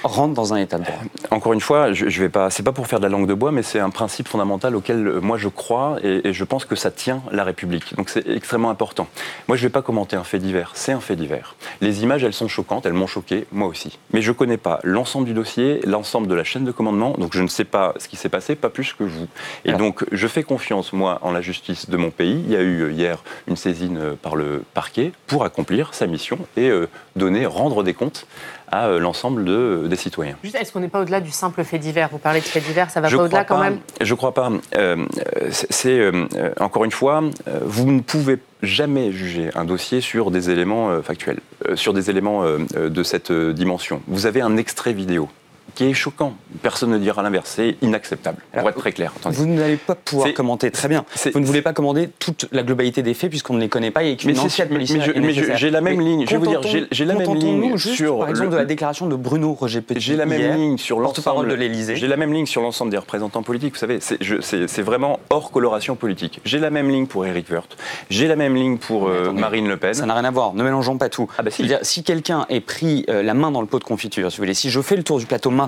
rentre dans un état de droit. Encore une fois, je vais pas. C'est pas pour faire de la langue de bois, mais c'est un principe fondamental auquel moi je crois et je pense que ça tient la République. Donc c'est extrêmement important. Moi, je vais pas commenter un fait divers. C'est un fait divers. Les images, elles sont choquantes. Elles m'ont choqué, moi aussi. Mais je connais pas l'ensemble du dossier, l'ensemble de la chaîne de commandement. Donc je ne sais pas ce qui s'est passé, pas plus que vous. Et donc je fais confiance moi en la justice de mon pays. Il y a eu hier une saisine par le parquet pour accomplir sa mission et rendre des comptes à l'ensemble des citoyens. Juste, est-ce qu'on n'est pas au-delà du simple fait divers ? Vous parlez de fait divers, ça va pas au-delà quand même ? Je crois pas. Encore une fois, vous ne pouvez jamais juger un dossier sur des éléments factuels, sur des éléments de cette dimension. Vous avez un extrait vidéo qui est choquant. Personne ne dira l'inverse. C'est inacceptable, pour être très clair. Attendez. Vous n'allez pas pouvoir commenter, très bien. Vous ne voulez pas commenter toute la globalité des faits puisqu'on ne les connaît pas et qu'une enquête policière est nécessaire. J'ai la même ligne. Je veux dire, j'ai la même ligne sur, par exemple, de la déclaration de Bruno Roger Petit. J'ai la même ligne sur porte-parole de l'Élysée. J'ai la même ligne sur l'ensemble des représentants politiques. Vous savez, c'est vraiment hors coloration politique. J'ai la même ligne pour Éric Woerth. J'ai la même ligne pour Marine Le Pen. Ça n'a rien à voir. Ne mélangeons pas tout. Si quelqu'un est pris la main dans le pot de confiture, si vous voulez, si je fais le tour du plateau maintenant,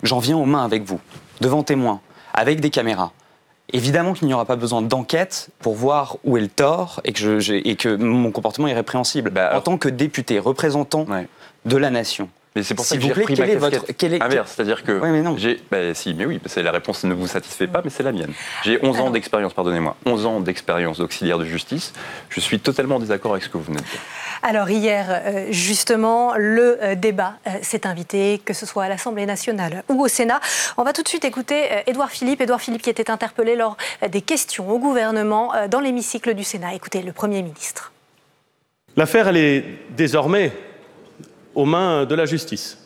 j'en viens aux mains avec vous, devant témoins, avec des caméras. Évidemment qu'il n'y aura pas besoin d'enquête pour voir où est le tort et que mon comportement est répréhensible. En tant que député, représentant de la nation. Mais c'est pour ça que j'ai repris ma casquette inverse, c'est-à-dire que la réponse ne vous satisfait pas, mais c'est la mienne. J'ai 11 ans d'expérience, pardonnez-moi, 11 ans d'expérience d'auxiliaire de justice. Je suis totalement en désaccord avec ce que vous venez de dire. Alors hier, justement, le débat s'est invité, que ce soit à l'Assemblée nationale ou au Sénat. On va tout de suite écouter Édouard Philippe qui était interpellé lors des questions au gouvernement dans l'hémicycle du Sénat. Écoutez, le Premier ministre. L'affaire, elle est désormais aux mains de la justice.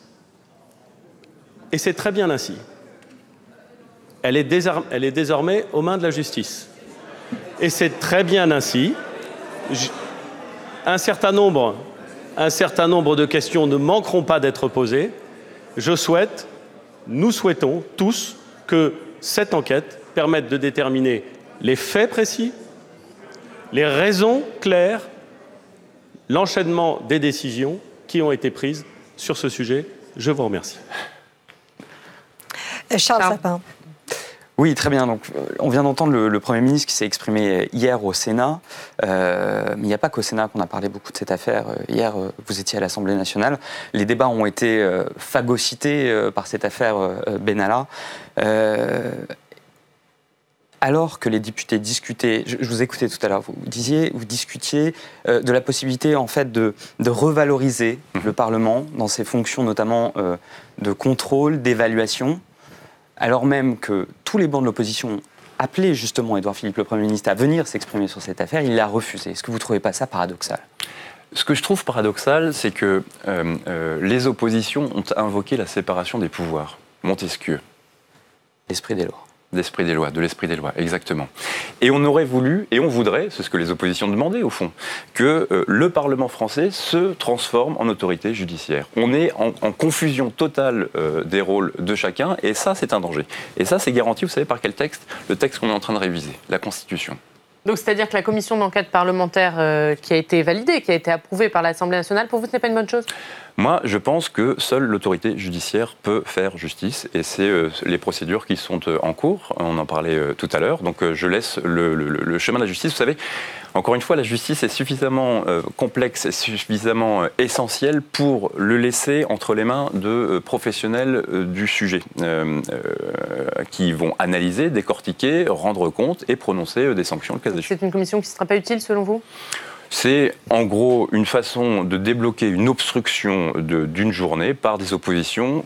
Et c'est très bien ainsi. Elle est désormais aux mains de la justice. Et c'est très bien ainsi. Un certain nombre de questions ne manqueront pas d'être posées. Nous souhaitons tous que cette enquête permette de déterminer les faits précis, les raisons claires, l'enchaînement des décisions qui ont été prises sur ce sujet. Je vous remercie. Charles Sapin. Oui, très bien. Donc, on vient d'entendre le Premier ministre qui s'est exprimé hier au Sénat. Mais il n'y a pas qu'au Sénat qu'on a parlé beaucoup de cette affaire. Hier, vous étiez à l'Assemblée nationale. Les débats ont été phagocytés par cette affaire Benalla. Alors que les députés discutaient, je vous écoutais tout à l'heure, vous discutiez de la possibilité en fait de revaloriser le Parlement dans ses fonctions notamment de contrôle, d'évaluation, alors même que tous les bancs de l'opposition appelaient justement Édouard Philippe, le Premier ministre, à venir s'exprimer sur cette affaire, il l'a refusé. Est-ce que vous ne trouvez pas ça paradoxal ? Ce que je trouve paradoxal, c'est que les oppositions ont invoqué la séparation des pouvoirs. Montesquieu. L'esprit des lois. De l'esprit des lois, exactement. Et on aurait voulu, et on voudrait, c'est ce que les oppositions demandaient au fond, que le Parlement français se transforme en autorité judiciaire. On est en confusion totale des rôles de chacun, et ça c'est un danger. Et ça c'est garanti, vous savez par quel texte ? Le texte qu'on est en train de réviser, la Constitution. Donc c'est-à-dire que la commission d'enquête parlementaire qui a été validée, qui a été approuvée par l'Assemblée nationale, pour vous ce n'est pas une bonne chose ? Moi, je pense que seule l'autorité judiciaire peut faire justice et c'est les procédures qui sont en cours. On en parlait tout à l'heure. Donc je laisse le chemin de la justice. Vous savez, encore une fois, la justice est suffisamment complexe et suffisamment essentielle pour le laisser entre les mains de professionnels du sujet qui vont analyser, décortiquer, rendre compte et prononcer des sanctions le cas échéant. C'est une commission qui ne sera pas utile selon vous ? C'est en gros une façon de débloquer une obstruction d'une journée par des oppositions.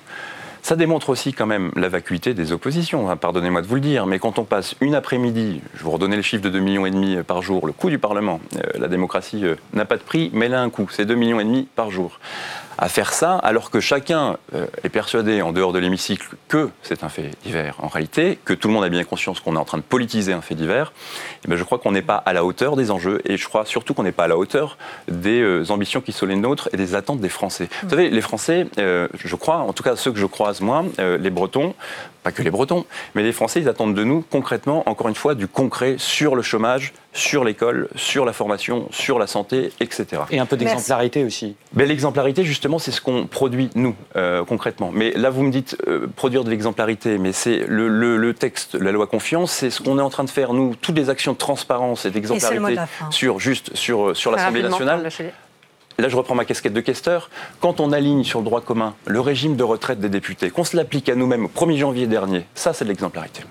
Ça démontre aussi quand même la vacuité des oppositions, hein, pardonnez-moi de vous le dire, mais quand on passe une après-midi, je vous redonnais le chiffre de 2,5 millions par jour, le coût du Parlement, la démocratie n'a pas de prix, mais elle a un coût, c'est 2,5 millions par jour. À faire ça, alors que chacun est persuadé en dehors de l'hémicycle que c'est un fait divers en réalité, que tout le monde a bien conscience qu'on est en train de politiser un fait divers, et bien je crois qu'on n'est pas à la hauteur des enjeux et je crois surtout qu'on n'est pas à la hauteur des ambitions qui sont les nôtres et des attentes des Français. Vous savez, les Français, je crois, en tout cas ceux que je croise moi, les Bretons, pas que les Bretons, mais les Français, ils attendent de nous concrètement, encore une fois, du concret sur le chômage, sur l'école, sur la formation, sur la santé, etc. Et un peu d'exemplarité aussi. Ben, l'exemplarité, justement, c'est ce qu'on produit, nous, concrètement. Mais là, vous me dites produire de l'exemplarité, mais c'est le texte, la loi confiance, c'est ce qu'on est en train de faire, nous, toutes les actions de transparence et d'exemplarité sur l'Assemblée nationale. Là, je reprends ma casquette de questeur. Quand on aligne sur le droit commun le régime de retraite des députés, qu'on se l'applique à nous-mêmes au 1er janvier dernier, ça, c'est de l'exemplarité.